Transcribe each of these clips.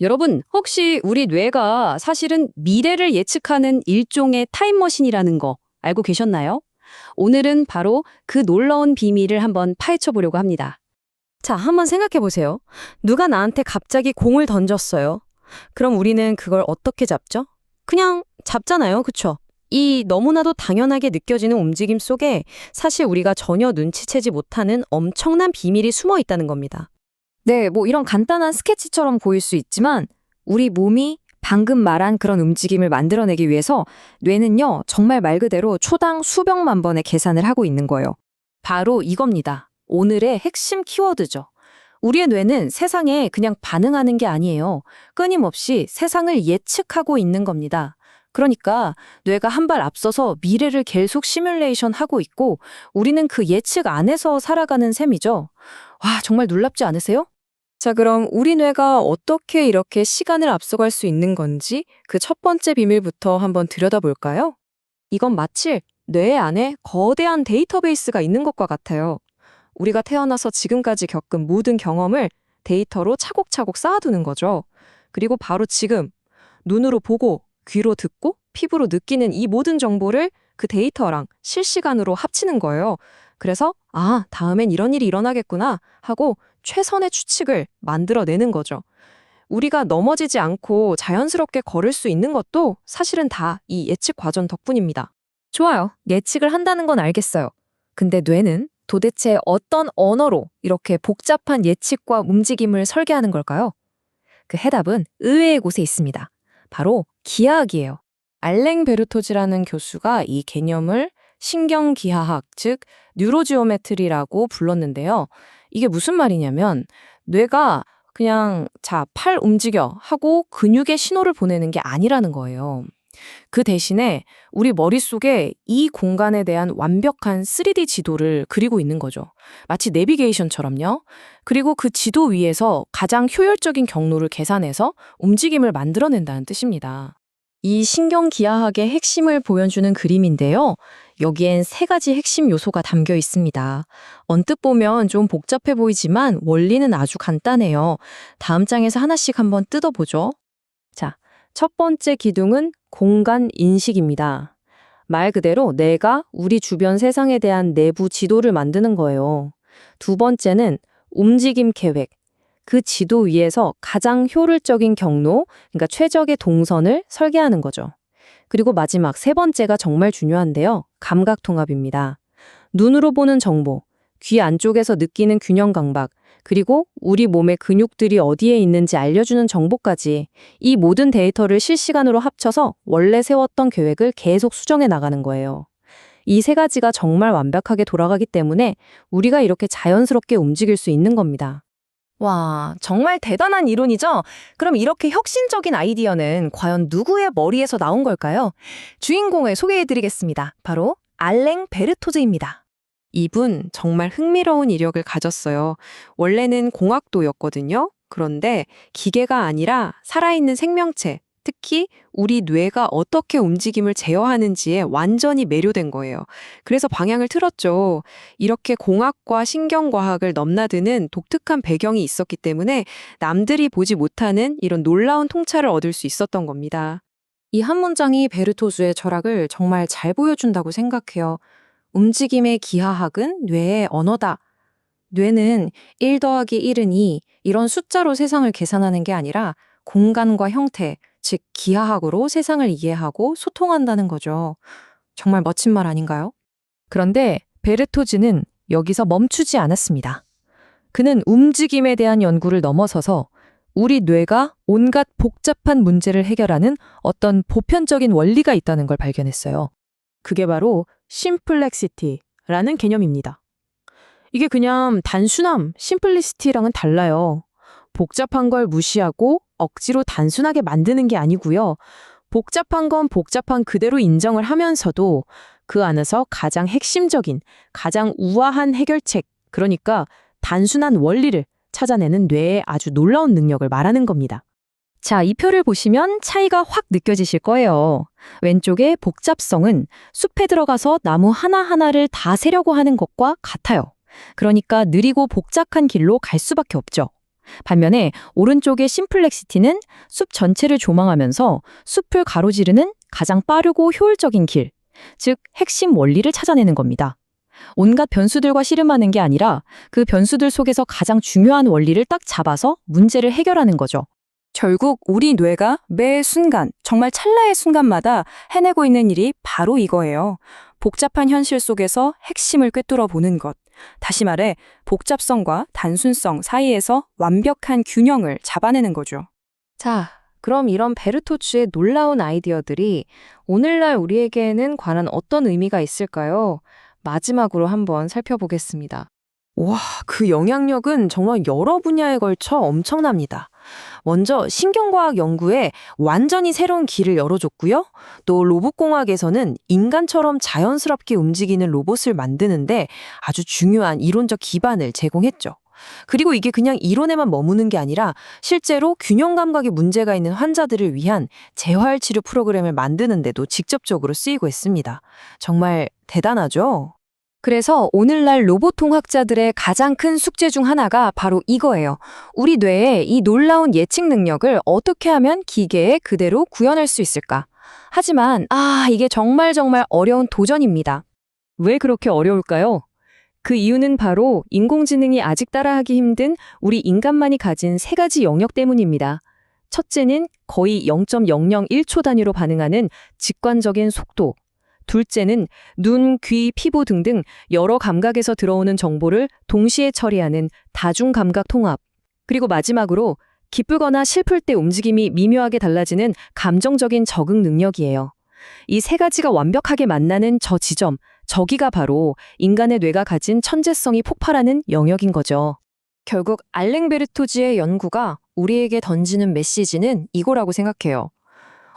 여러분, 혹시 우리 뇌가 사실은 미래를 예측하는 일종의 타임머신이라는 거 알고 계셨나요? 오늘은 바로 그 놀라운 비밀을 한번 파헤쳐 보려고 합니다. 자, 한번 생각해 보세요. 누가 나한테 갑자기 공을 던졌어요. 그럼 우리는 그걸 어떻게 잡죠? 그냥 잡잖아요. 그쵸? 이 너무나도 당연하게 느껴지는 움직임 속에 사실 우리가 전혀 눈치채지 못하는 엄청난 비밀이 숨어 있다는 겁니다. 네, 뭐 이런 간단한 스케치처럼 보일 수 있지만 우리 몸이 방금 말한 그런 움직임을 만들어내기 위해서 뇌는요, 정말 말 그대로 초당 수백만 번의 계산을 하고 있는 거예요. 바로 이겁니다. 오늘의 핵심 키워드죠. 우리의 뇌는 세상에 그냥 반응하는 게 아니에요. 끊임없이 세상을 예측하고 있는 겁니다. 그러니까 뇌가 한 발 앞서서 미래를 계속 시뮬레이션 하고 있고 우리는 그 예측 안에서 살아가는 셈이죠. 와, 정말 놀랍지 않으세요? 자, 그럼 우리 뇌가 어떻게 이렇게 시간을 앞서갈 수 있는 건지 그 첫 번째 비밀부터 한번 들여다볼까요? 이건 마치 뇌 안에 거대한 데이터베이스가 있는 것과 같아요. 우리가 태어나서 지금까지 겪은 모든 경험을 데이터로 차곡차곡 쌓아두는 거죠. 그리고 바로 지금 눈으로 보고 귀로 듣고 피부로 느끼는 이 모든 정보를 그 데이터랑 실시간으로 합치는 거예요. 그래서 다음엔 이런 일이 일어나겠구나 하고 최선의 추측을 만들어내는 거죠. 우리가 넘어지지 않고 자연스럽게 걸을 수 있는 것도 사실은 다 이 예측 과정 덕분입니다. 좋아요. 예측을 한다는 건 알겠어요. 근데 뇌는 도대체 어떤 언어로 이렇게 복잡한 예측과 움직임을 설계하는 걸까요? 그 해답은 의외의 곳에 있습니다. 바로 기하학이에요. 알랭 베르토즈라는 교수가 이 개념을 신경기하학, 즉 뉴로지오메트리라고 불렀는데요. 이게 무슨 말이냐면 뇌가 그냥 자, 팔 움직여 하고 근육에 신호를 보내는 게 아니라는 거예요. 그 대신에 우리 머릿속에 이 공간에 대한 완벽한 3D 지도를 그리고 있는 거죠. 마치 내비게이션처럼요. 그리고 그 지도 위에서 가장 효율적인 경로를 계산해서 움직임을 만들어낸다는 뜻입니다. 이 신경기하학의 핵심을 보여주는 그림인데요. 여기엔 세 가지 핵심 요소가 담겨 있습니다. 언뜻 보면 좀 복잡해 보이지만 원리는 아주 간단해요. 다음 장에서 하나씩 한번 뜯어보죠. 자, 첫 번째 기둥은 공간 인식입니다. 말 그대로 내가 우리 주변 세상에 대한 내부 지도를 만드는 거예요. 두 번째는 움직임 계획. 그 지도 위에서 가장 효율적인 경로, 그러니까 최적의 동선을 설계하는 거죠. 그리고 마지막 세 번째가 정말 중요한데요. 감각 통합입니다. 눈으로 보는 정보, 귀 안쪽에서 느끼는 균형 감각, 그리고 우리 몸의 근육들이 어디에 있는지 알려주는 정보까지 이 모든 데이터를 실시간으로 합쳐서 원래 세웠던 계획을 계속 수정해 나가는 거예요. 이 세 가지가 정말 완벽하게 돌아가기 때문에 우리가 이렇게 자연스럽게 움직일 수 있는 겁니다. 와, 정말 대단한 이론이죠? 그럼 이렇게 혁신적인 아이디어는 과연 누구의 머리에서 나온 걸까요? 주인공을 소개해드리겠습니다. 바로 알랭 베르토즈입니다. 이분 정말 흥미로운 이력을 가졌어요. 원래는 공학도였거든요. 그런데 기계가 아니라 살아있는 생명체, 특히 우리 뇌가 어떻게 움직임을 제어하는지에 완전히 매료된 거예요. 그래서 방향을 틀었죠. 이렇게 공학과 신경과학을 넘나드는 독특한 배경이 있었기 때문에 남들이 보지 못하는 이런 놀라운 통찰을 얻을 수 있었던 겁니다. 이 한 문장이 베르토즈의 철학을 정말 잘 보여준다고 생각해요. 움직임의 기하학은 뇌의 언어다. 뇌는 1 더하기 1은 2, 이런 숫자로 세상을 계산하는 게 아니라 공간과 형태, 즉 기하학으로 세상을 이해하고 소통한다는 거죠. 정말 멋진 말 아닌가요? 그런데 베르토즈는 여기서 멈추지 않았습니다. 그는 움직임에 대한 연구를 넘어서서 우리 뇌가 온갖 복잡한 문제를 해결하는 어떤 보편적인 원리가 있다는 걸 발견했어요. 그게 바로 심플렉시티라는 개념입니다. 이게 그냥 단순함, 심플리시티랑은 달라요. 복잡한 걸 무시하고 억지로 단순하게 만드는 게 아니고요. 복잡한 건 복잡한 그대로 인정을 하면서도 그 안에서 가장 핵심적인, 가장 우아한 해결책, 그러니까 단순한 원리를 찾아내는 뇌의 아주 놀라운 능력을 말하는 겁니다. 자, 이 표를 보시면 차이가 확 느껴지실 거예요. 왼쪽의 복잡성은 숲에 들어가서 나무 하나하나를 다 세려고 하는 것과 같아요. 그러니까 느리고 복잡한 길로 갈 수밖에 없죠. 반면에 오른쪽의 심플렉시티는 숲 전체를 조망하면서 숲을 가로지르는 가장 빠르고 효율적인 길, 즉 핵심 원리를 찾아내는 겁니다. 온갖 변수들과 씨름하는 게 아니라 그 변수들 속에서 가장 중요한 원리를 딱 잡아서 문제를 해결하는 거죠. 결국 우리 뇌가 매 순간, 정말 찰나의 순간마다 해내고 있는 일이 바로 이거예요. 복잡한 현실 속에서 핵심을 꿰뚫어 보는 것. 다시 말해, 복잡성과 단순성 사이에서 완벽한 균형을 잡아내는 거죠. 자, 그럼 이런 베르토츠의 놀라운 아이디어들이 오늘날 우리에게는 과연 어떤 의미가 있을까요? 마지막으로 한번 살펴보겠습니다. 와, 그 영향력은 정말 여러 분야에 걸쳐 엄청납니다. 먼저 신경과학 연구에 완전히 새로운 길을 열어줬고요. 또 로봇공학에서는 인간처럼 자연스럽게 움직이는 로봇을 만드는데 아주 중요한 이론적 기반을 제공했죠. 그리고 이게 그냥 이론에만 머무는 게 아니라 실제로 균형 감각에 문제가 있는 환자들을 위한 재활치료 프로그램을 만드는 데도 직접적으로 쓰이고 있습니다. 정말 대단하죠? 그래서 오늘날 로봇통학자들의 가장 큰 숙제 중 하나가 바로 이거예요. 우리 뇌의 이 놀라운 예측 능력을 어떻게 하면 기계에 그대로 구현할 수 있을까? 하지만 이게 정말 어려운 도전입니다. 왜 그렇게 어려울까요? 그 이유는 바로 인공지능이 아직 따라하기 힘든 우리 인간만이 가진 세 가지 영역 때문입니다. 첫째는 거의 0.001초 단위로 반응하는 직관적인 속도. 둘째는 눈, 귀, 피부 등등 여러 감각에서 들어오는 정보를 동시에 처리하는 다중감각 통합. 그리고 마지막으로 기쁘거나 슬플 때 움직임이 미묘하게 달라지는 감정적인 적응 능력이에요. 이 세 가지가 완벽하게 만나는 저 지점, 저기가 바로 인간의 뇌가 가진 천재성이 폭발하는 영역인 거죠. 결국 알랭 베르토지의 연구가 우리에게 던지는 메시지는 이거라고 생각해요.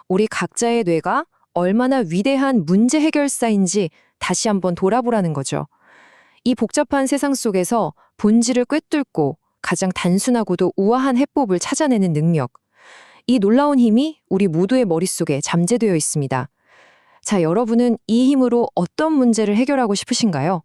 우리 각자의 뇌가 얼마나 위대한 문제 해결사인지 다시 한번 돌아보라는 거죠. 이 복잡한 세상 속에서 본질을 꿰뚫고 가장 단순하고도 우아한 해법을 찾아내는 능력. 이 놀라운 힘이 우리 모두의 머릿속에 잠재되어 있습니다. 자, 여러분은 이 힘으로 어떤 문제를 해결하고 싶으신가요?